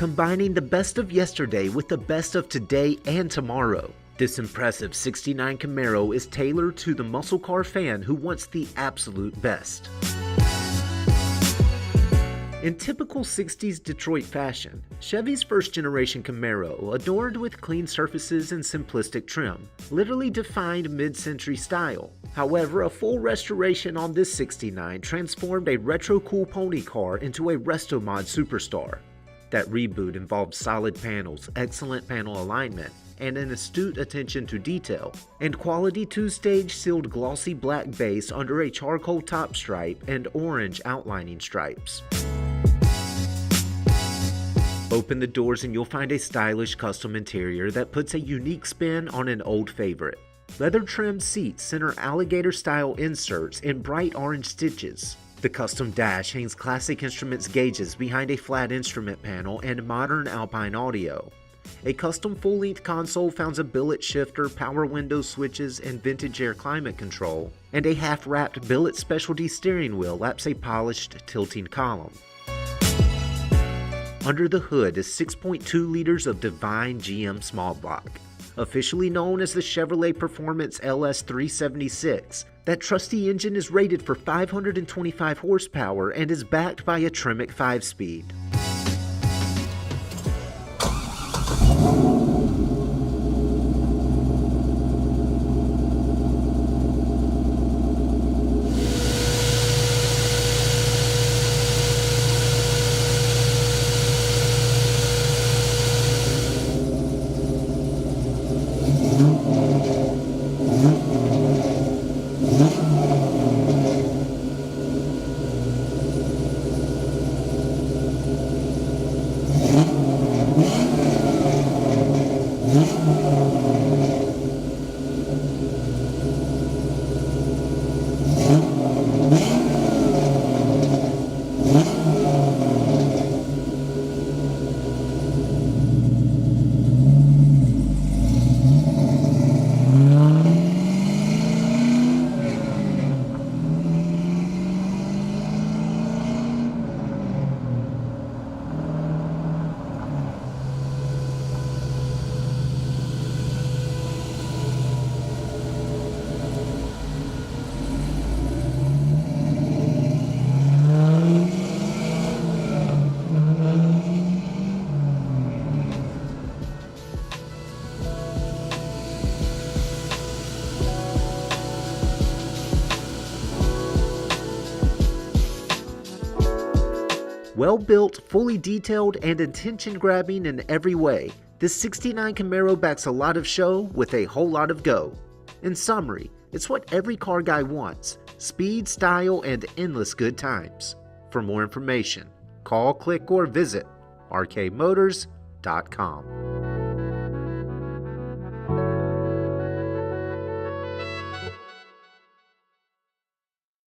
combining the best of yesterday with the best of today and tomorrow. This impressive '69 Camaro is tailored to the muscle car fan who wants the absolute best. In typical 60s Detroit fashion, Chevy's first-generation Camaro, adorned with clean surfaces and simplistic trim, literally defined mid-century style. However, a full restoration on this '69 transformed a retro-cool pony car into a resto-mod superstar. That reboot involved solid panels, excellent panel alignment, and an astute attention to detail, and quality two-stage sealed glossy black base under a charcoal top stripe and orange outlining stripes. Open the doors and you'll find a stylish custom interior that puts a unique spin on an old favorite. Leather-trimmed seats center alligator-style inserts in bright orange stitches. The custom dash hangs classic instruments gauges behind a flat instrument panel and modern Alpine audio. A custom full-length console founds a billet shifter, power window switches, and vintage air climate control, and a half-wrapped billet specialty steering wheel laps a polished tilting column. Under the hood is 6.2 liters of Divine GM small block, officially known as the Chevrolet Performance LS376. That trusty engine is rated for 525 horsepower and is backed by a Tremec 5-speed. Well-built, fully detailed, and attention-grabbing in every way, this '69 Camaro backs a lot of show with a whole lot of go. In summary, it's what every car guy wants: speed, style, and endless good times. For more information, call, click, or visit rkmotors.com.